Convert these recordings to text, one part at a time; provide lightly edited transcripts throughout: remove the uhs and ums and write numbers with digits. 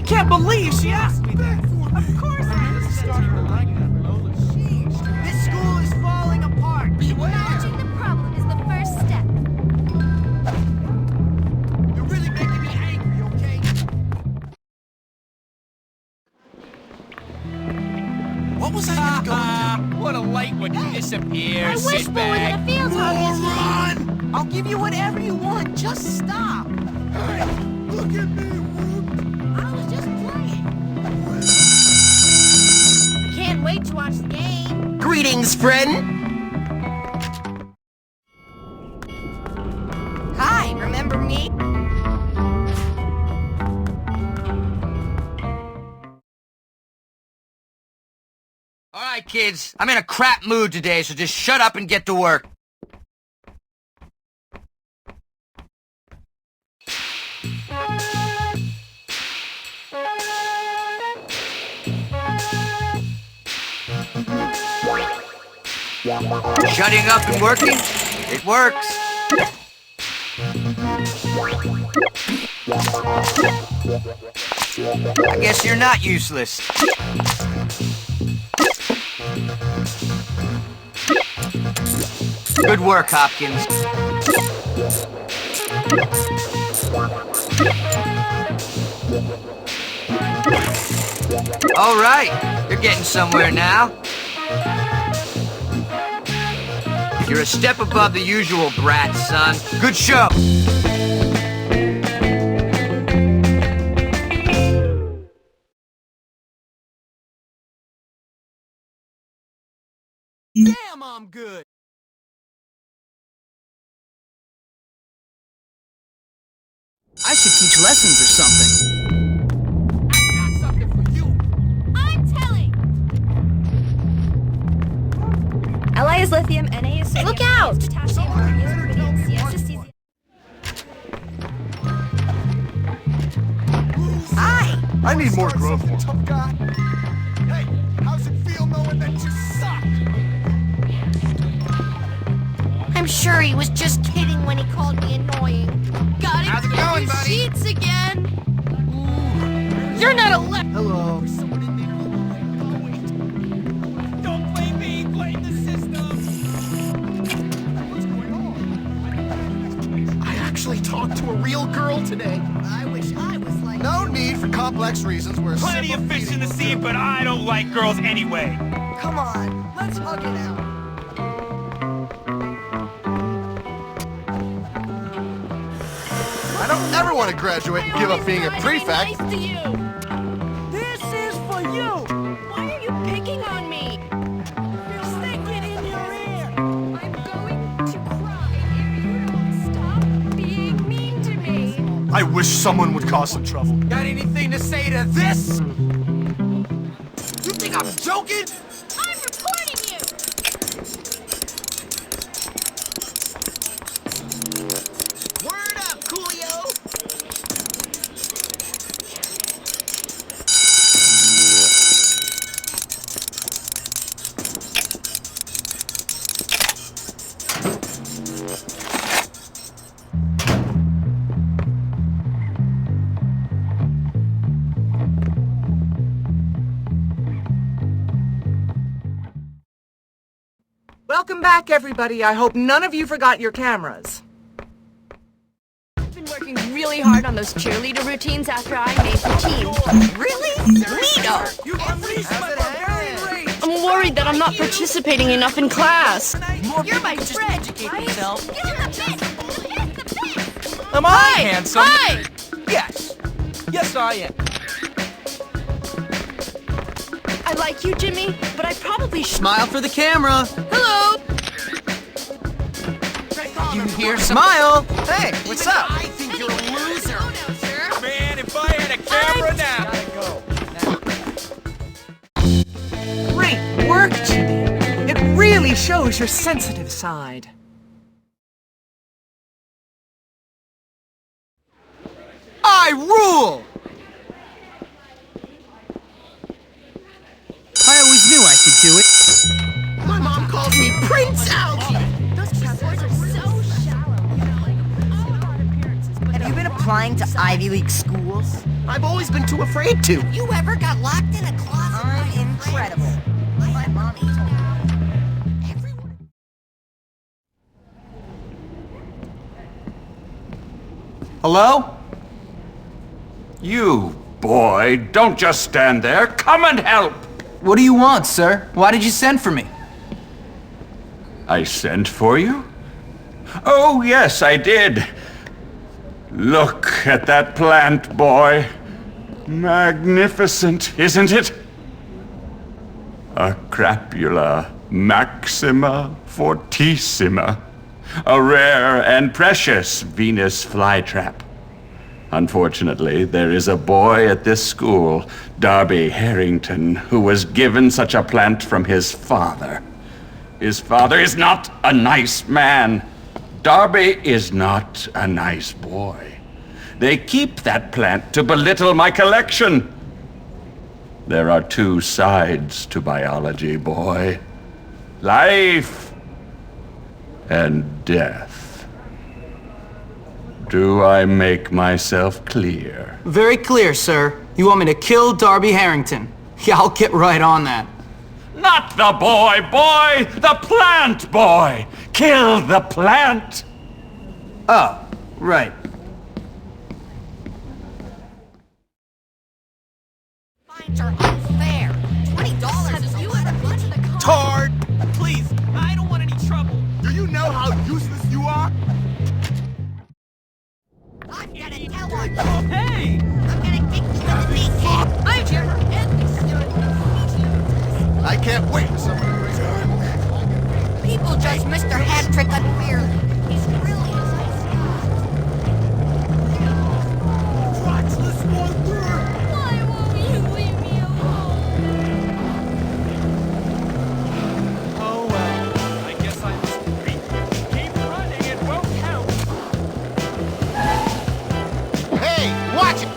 can't believe she asked me that. Of course I started to like that. This school is falling apart. Beware! Acknowledging the problem is the first step. You're really making me angry, okay? What was I gonna go and do? What a light when you disappear. I wish Sit Bull was in back. a field hockey team. Moron! I'll give you whatever you want. Just stop. Hey, look at me, Rook. I was just playing. I can't wait to watch the game. Greetings, friend! Hi, remember me? All right, kids. I'm in a crap mood today, so just shut up and get to work. Shutting up and working? It works. I guess you're not useless. Good work, Hopkins. All right, you're getting somewhere now. You're a step above the usual brat, son. Good show. Damn, I'm good. I should teach lessons or something. I got something for you. I'm telling. LA is lithium, NA is sodium. Look out! Potassium, magnesium, rubidium, CS is cesium. Hi! I need more growth hormone. Tough guy. Hey, how's it feel knowing that you suck? I'm sure he was just kidding when he called me annoying. Got him. How's it going, buddy? Sheets again. You're not a Hello. There's someone in there. Oh, wait. Don't blame me, blame the system. What's going on? I actually talked to a real girl today. I wish I was like No need for complex reasons where Plenty of fish in the sea, but I don't like girls anyway. Come on, let's hug it out. I don't ever want to graduate and give up being a prefect. Nice to you. This is for you. Why are you picking on me? Stick it in your ear. I'm going to cry if you don't stop being mean to me. I wish someone would cause some trouble. Got anything to say to this? You think I'm joking? I'm reporting you. Word up, Coolio! Welcome back, everybody. I hope none of you forgot your cameras. I've been working really hard on those cheerleader routines after I made the team. Really? Neato! You unleashed my barbarian rage. I'm worried that I'm not participating enough in class. You're my friend, right? Am I handsome? Hi! Yes. Yes, I am. I like you, Jimmy, but I probably should. Smile for the camera. Hello! You hear? Smile. Hey, what's up? I think you're a loser. Man, if I had a camera now. Great work, Jimmy. It really shows your sensitive side. I rule! I always knew I could do it. My mom calls me Prince Algie! Those keyboards are so shallow. Have you been applying to Ivy League schools? house. I've always been too afraid to. You ever got locked in a closet? I'm incredible. My mommy told me. Everyone. Hello? You, boy, don't just stand there. Come and help. What do you want, sir? Why did you send for me? I sent for you? Oh, yes, I did. Look at that plant, boy. Magnificent, isn't it? A crapula maxima fortissima. A rare and precious Venus flytrap. Unfortunately, there is a boy at this school, Darby Harrington, who was given such a plant from his father. His father is not a nice man. Darby is not a nice boy. They keep that plant to belittle my collection. There are two sides to biology, boy. Life and death. Do I make myself clear? Very clear, sir. You want me to kill Darby Harrington? Yeah, I'll get right on that. Not the boy! The plant, boy! Kill the plant! Oh, right. Fines are unfair. $20 is a lot of money. Tard! Please, I don't want any trouble. Do you know how useless you are? I'm gonna tell on you. Hey! I'm gonna kick you in the kneecap. I'm your I can't wait for someone to return. People judge Mr. Haptic unfairly. He's really a nice guy. Watchless wanderer! Why won't you leave me alone? Oh well, I guess I must agree. Keep running, it won't count. Hey, watch it!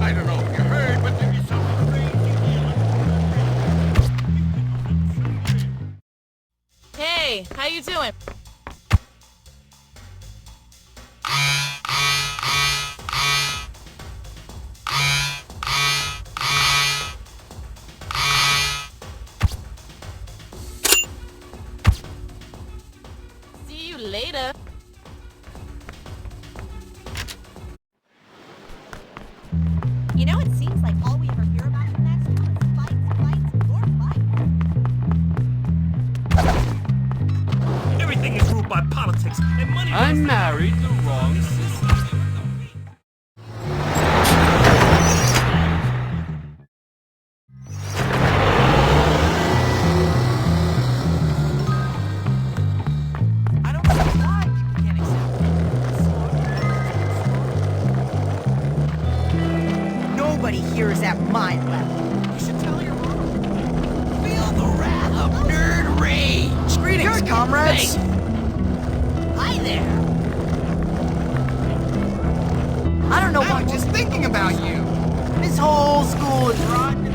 I don't know if you heard, but there is some crazy Hey, how you doing? See you later. You know, it seems like all we ever hear about in that school is fights, more fights. Everything is ruled by politics, and money... I married the wrong sister. I don't know why people can't accept Nobody here is at my level. You should tell your mom. Feel the wrath of nerd rage. Greetings, comrades. Hi there. I don't know I why. was just thinking about you. This whole school is rotten.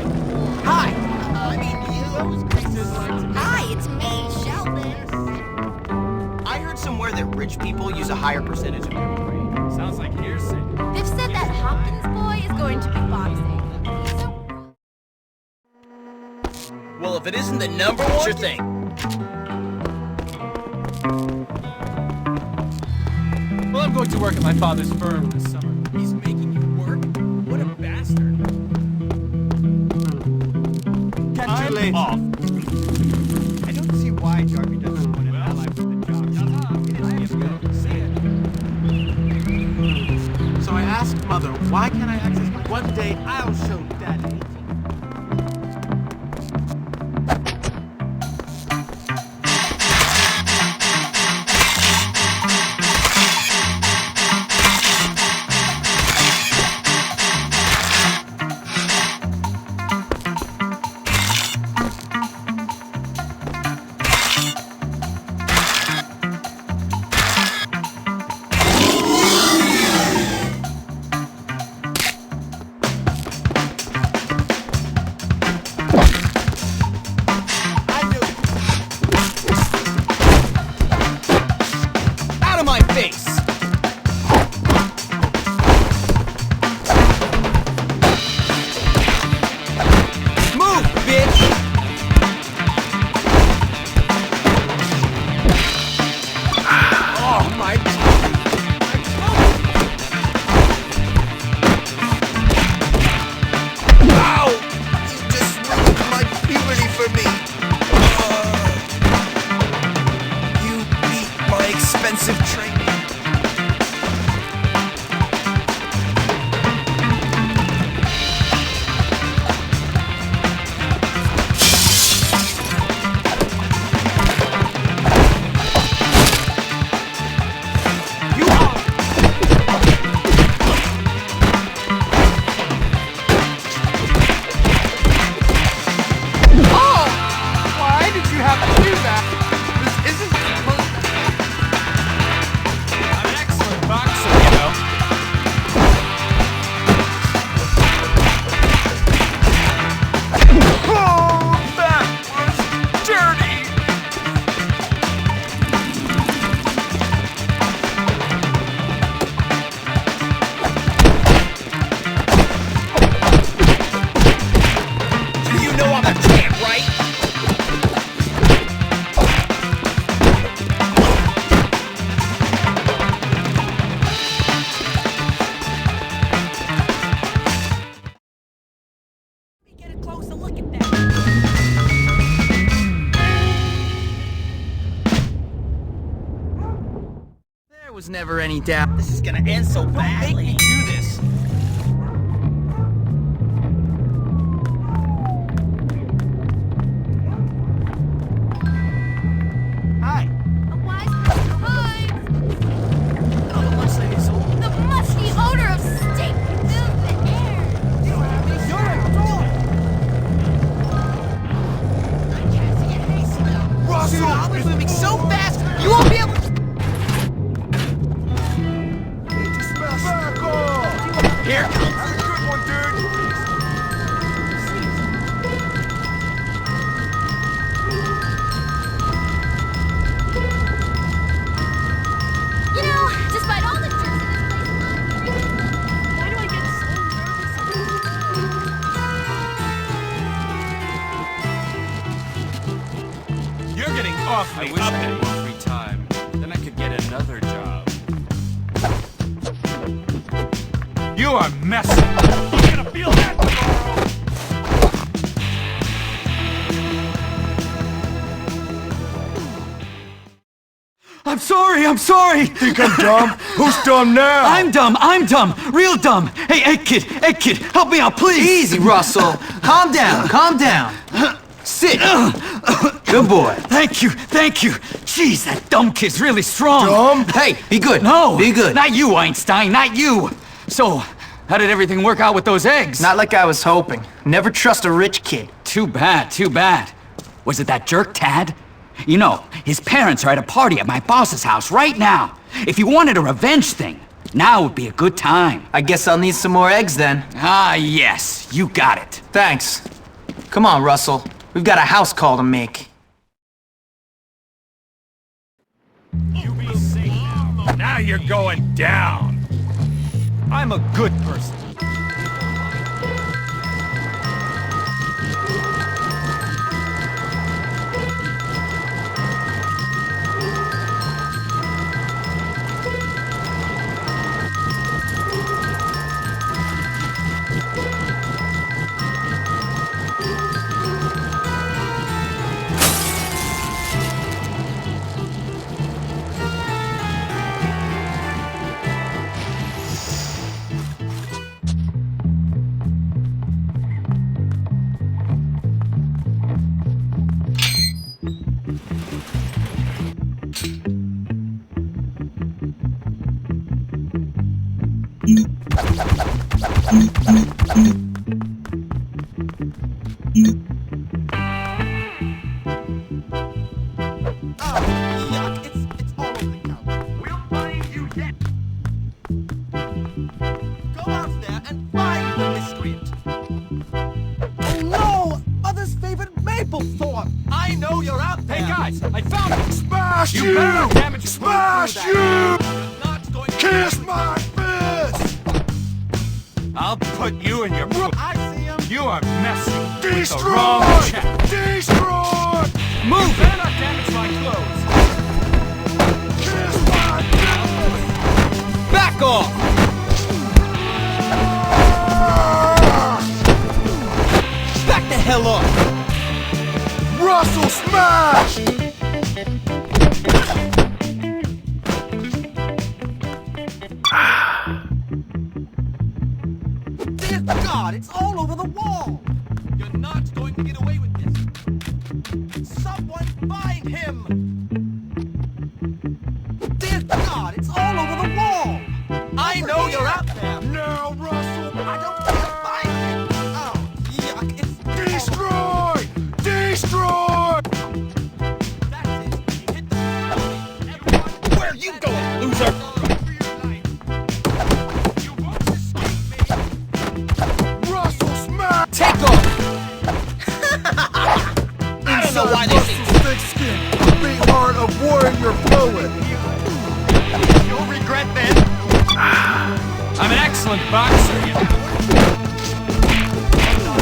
Hi. I mean, you. Hi, it's me, Sheldon. I heard somewhere that rich people use a higher percentage of their brain. Sounds like hearsay. They've said that Hopkins boy is going to be boxing. Well, if it isn't the number one, sure thing. Well, I'm going to work at my father's firm this summer. He's making you work? What a bastard. Catch you I'm later. off. I don't see why Darby doesn't want an ally with the job. See ya. So I asked Mother, why can't I access my... One day I'll show Daddy. my face! Move, bitch! Oh, my... Ow! You just ruined my puberty for me. You beat my expensive training. Why did you have to do that? This isn't supposed to... I'm an excellent boxer, you know. Oh, that was dirty! You know I'm a champ, right? Let me get a closer look at that. There was never any doubt. This is gonna end so badly. Don't make me do this. Hi. A wise person hides. Oh, the lunch lady's old. The musty odor of steak fills the air. I can't see a hay smell. Russell! I'll be moving so fast, you won't be able to... Here comes a good one, dude! You know, despite all the jerks in this place, why do I get so nervous? You're getting awfully I uppity. wish I had more free time. Then I could get another job. You are messy. You're gonna feel that tomorrow. I'm sorry! Think I'm dumb? Who's dumb now? I'm dumb! Real dumb! Hey, kid, help me out, please! Easy, Russell. Calm down. Sit. Good boy. Thank you! Jeez, that dumb kid's really strong! Dumb? Hey, be good. No! Be good. Not you, Einstein, not you! So, how did everything work out with those eggs? Not like I was hoping. Never trust a rich kid. Too bad. Was it that jerk, Tad? You know, his parents are at a party at my boss's house right now. If you wanted a revenge thing, now would be a good time. I guess I'll need some more eggs then. Ah, yes, you got it. Thanks. Come on, Russell. We've got a house call to make. You be safe now. Now you're going down. I'm a good person. Yuck, it's all over the couch. We'll find you yet. Go out there and find the miscreant. Oh no! Mother's favorite maple thorn! I know you're out there! Hey guys, I found it. Smash You you! better not damage it. smash you! You're not going to Kiss my fist! I'll put you in your... I see him. You are messing with the Destroy! wrong chap. Destroy! Move! Better not damage my clothes. Kiss my fist! Back off! Back the hell off! Russell smash! Dear God, it's all over the wall! You're not going to get away with this. Someone find him! Dear God, it's all over the wall! I know you're out there! Now, Russell! I don't want to find him! Oh, yuck, it's... Destroy! Destroy! That's it. You hit the... Everyone... Where are you going, loser? Russell smash! Take off! I don't know why they think... Russell's thick skin, big heart of warrior poet. You'll regret this. I'm an excellent boxer, you know.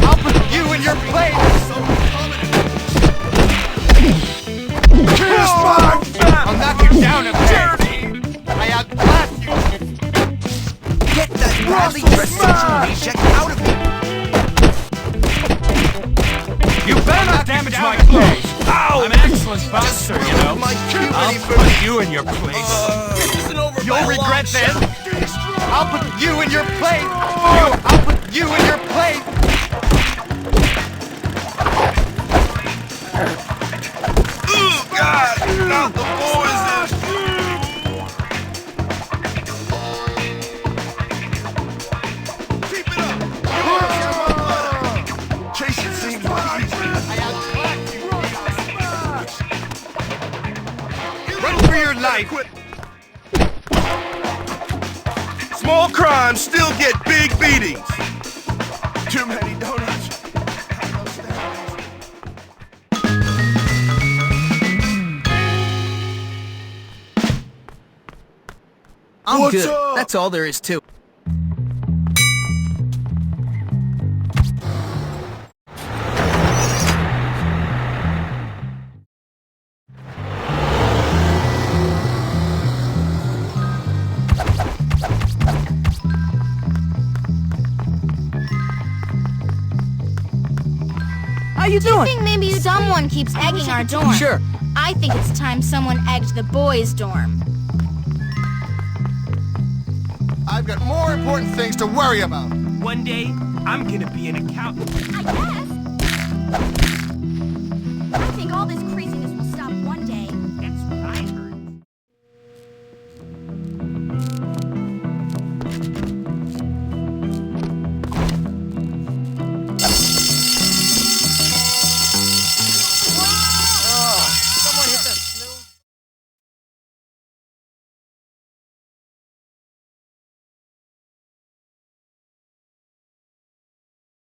I'll put you in your place. Kiss my fist! I'll knock you down a bit. I outclass you. Get that badly Russell dressed smash! reject out of here! You better not damage my clothes. I'm an excellent boxer, you know. My puberty I'll for put you in your place. This isn't over by You'll a long regret this. shot. I'll put you in your place. I'll put you in your place. Oh, God! Not the boys Keep it up! Chasing seems easy. Run for your life. Small crimes still get big beatings. Too many donuts. I'm What's good. up? That's all there is to it. How you doing? I think maybe someone keeps egging our dorm. Sure. I think it's time someone egged the boys' dorm. I've got more important things to worry about. One day, I'm gonna be an accountant. I guess.